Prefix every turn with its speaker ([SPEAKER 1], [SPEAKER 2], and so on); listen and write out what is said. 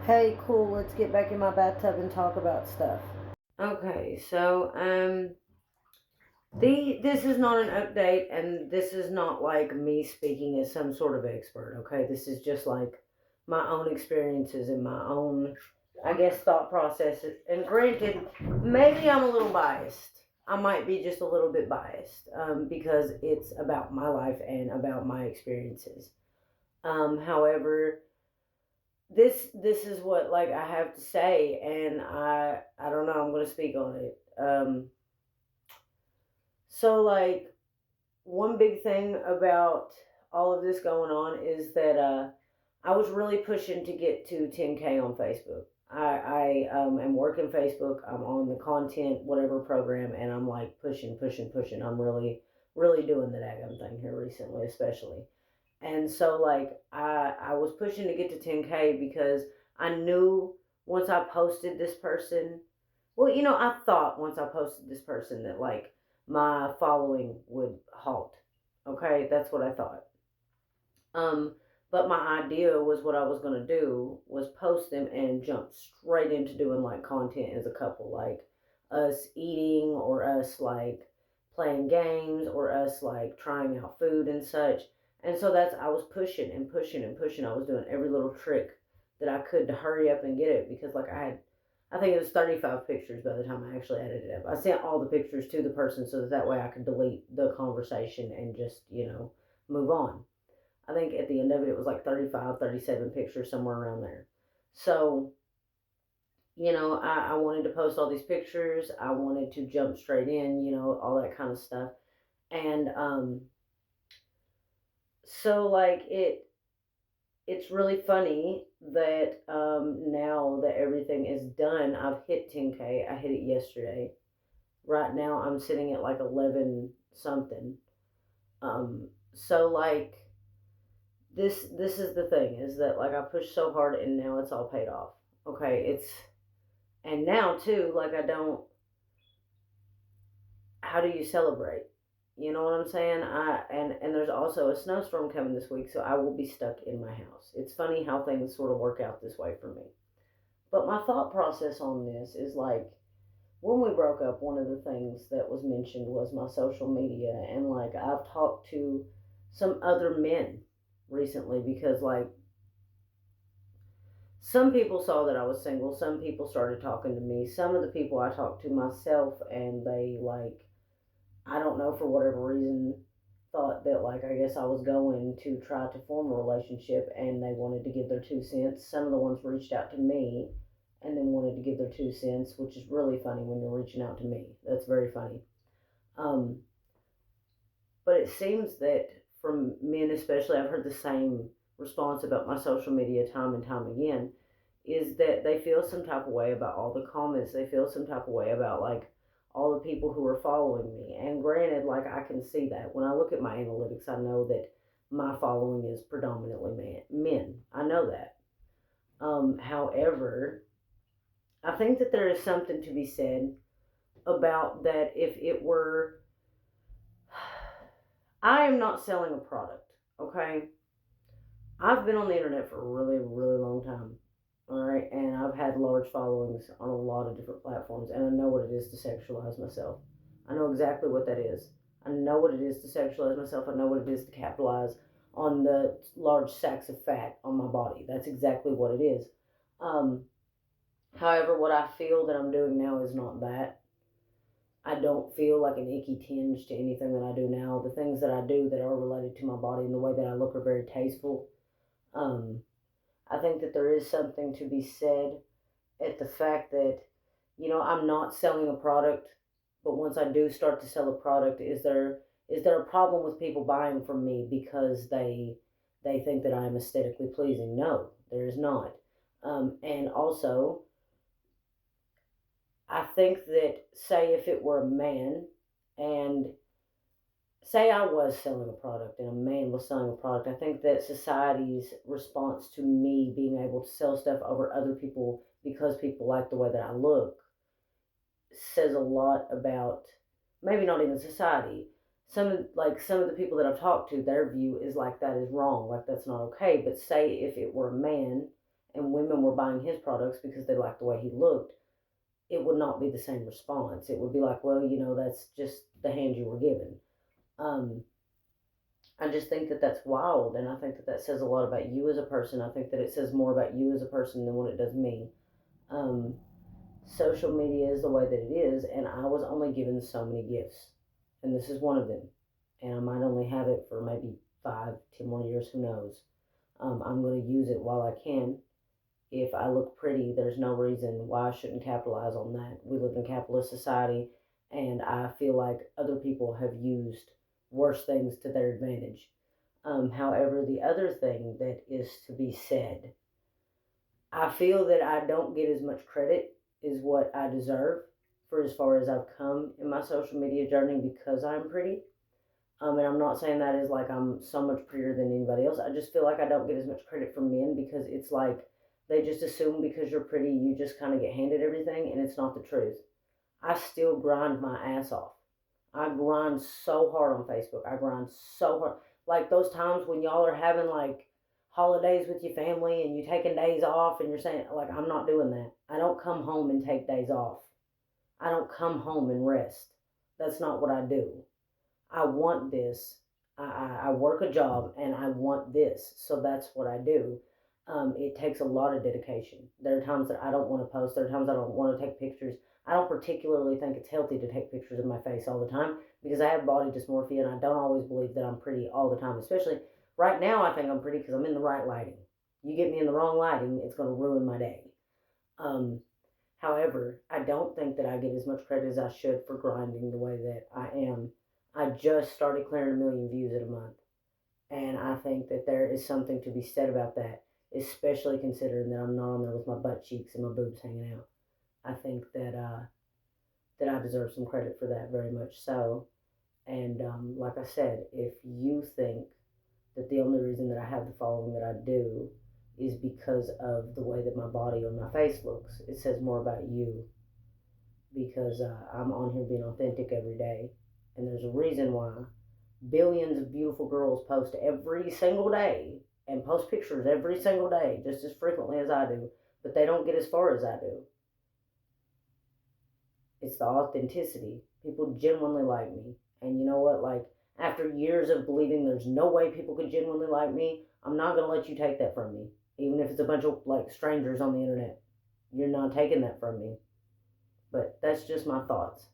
[SPEAKER 1] Hey, cool, let's get back in my bathtub and talk about stuff. Okay, so this is not an update, and this is not like me speaking as some sort of expert. Okay, this is just like my own experiences and my own, I guess, thought processes. And granted, maybe I'm a little biased. I might be just a little bit biased because it's about my life and about my experiences. However, this is what like I have to say, and I don't know. I'm gonna speak on it. So like one big thing about all of this going on is that I was really pushing to get to 10K on Facebook. I am working Facebook. I'm on the content whatever program, and I'm like pushing. I'm really doing the daggum thing here recently, especially. And so like I was pushing to get to 10K because I knew once I posted this person, well, I thought once I posted this person that like my following would halt. Okay, that's what I thought. Um, but my idea was what I was gonna do was post them and jump straight into doing like content as a couple, like us eating or us like playing games or us like trying out food and such. And so that's I was pushing and pushing and pushing. I was doing every little trick that I could to hurry up and get it because like I think it was 35 pictures by the time I actually edited it up. I sent all the pictures to the person so that way I could delete the conversation and just, move on. I think at the end of it, it was like 35, 37 pictures, somewhere around there. So, I wanted to post all these pictures. I wanted to jump straight in, all that kind of stuff. And so, like, it's really funny that now that everything is done, I've hit 10K. I hit it yesterday. Right now, I'm sitting at like 11 something. So, like, this is the thing is that like I pushed so hard and now it's all paid off. Okay, it's and now too like I don't. How do you celebrate? You know what I'm saying? And there's also a snowstorm coming this week, so I will be stuck in my house. It's funny how things sort of work out this way for me. But my thought process on this is like when we broke up, one of the things that was mentioned was my social media, and like I've talked to some other men recently because like some people saw that I was single. Some people started talking to me. Some of the people I talked to myself, and they like, I don't know, for whatever reason, thought that like I guess I was going to try to form a relationship, and they wanted to give their 2 cents. Some of the ones reached out to me, and then wanted to give their 2 cents, which is really funny when you're reaching out to me. That's very funny. Um, but it seems that from men, especially, I've heard the same response about my social media time and time again is that they feel some type of way about all the comments. They feel some type of way about like all the people who are following me. And granted, like I can see that when I look at my analytics, I know that my following is predominantly men. I know that. However, I think that there is something to be said about that if it were. I am not selling a product, okay? I've been on the internet for a really, really long time. All right, and I've had large followings on a lot of different platforms, and I know what it is to sexualize myself. I know exactly what that is. I know what it is to sexualize myself. I know what it is to capitalize on the large sacks of fat on my body. That's exactly what it is. Um, However, what I feel that I'm doing now is not that. I don't feel like an icky tinge to anything that I do now. The things that I do that are related to my body and the way that I look are very tasteful. Um, I think that there is something to be said at the fact that, I'm not selling a product, but once I do start to sell a product, is there a problem with people buying from me because they think that I am aesthetically pleasing? No, there is not. And also, I think that say if it were a man and say I was selling a product and a man was selling a product, I think that society's response to me being able to sell stuff over other people because people like the way that I look says a lot about maybe not even society. Some of the people that I've talked to, their view is like that is wrong, like that's not okay. But say if it were a man and women were buying his products because they liked the way he looked, it would not be the same response. It would be like, well, that's just the hand you were given. Um, I just think that that's wild, and I think that that says a lot about you as a person. I think that it says more about you as a person than what it does me. Um, Social media is the way that it is, and I was only given so many gifts, and this is one of them. And I might only have it for maybe 5, 10 more years, who knows. I'm going to use it while I can. If I look pretty, there's no reason why I shouldn't capitalize on that. We live in a capitalist society, and I feel like other people have used worse things to their advantage. However, the other thing that is to be said, I feel that I don't get as much credit as what I deserve for as far as I've come in my social media journey because I'm pretty. And I'm not saying that as like I'm so much prettier than anybody else. I just feel like I don't get as much credit from men because it's like they just assume because you're pretty, you just kind of get handed everything, and it's not the truth. I still grind my ass off. I grind so hard on Facebook. I grind so hard. Like those times when y'all are having like holidays with your family and you taking days off and you're saying, like, I'm not doing that. I don't come home and take days off. I don't come home and rest. That's not what I do. I want this. I work a job and I want this. So that's what I do. It takes a lot of dedication. There are times that I don't want to post. There are times I don't want to take pictures. I don't particularly think it's healthy to take pictures of my face all the time because I have body dysmorphia and I don't always believe that I'm pretty all the time. Especially right now, I think I'm pretty because I'm in the right lighting. You get me in the wrong lighting, it's going to ruin my day. Um, However, I don't think that I get as much credit as I should for grinding the way that I am. I just started clearing 1 million views in a month. And I think that there is something to be said about that, especially considering that I'm not on there with my butt cheeks and my boobs hanging out. I think that I deserve some credit for that, very much so. And like I said, if you think that the only reason that I have the following that I do is because of the way that my body or my face looks, it says more about you because I'm on here being authentic every day. And there's a reason why billions of beautiful girls post every single day and post pictures every single day just as frequently as I do, but they don't get as far as I do. It's the authenticity. People genuinely like me. And you know what? Like, after years of believing there's no way people could genuinely like me, I'm not going to let you take that from me. Even if it's a bunch of, like, strangers on the internet. You're not taking that from me. But that's just my thoughts.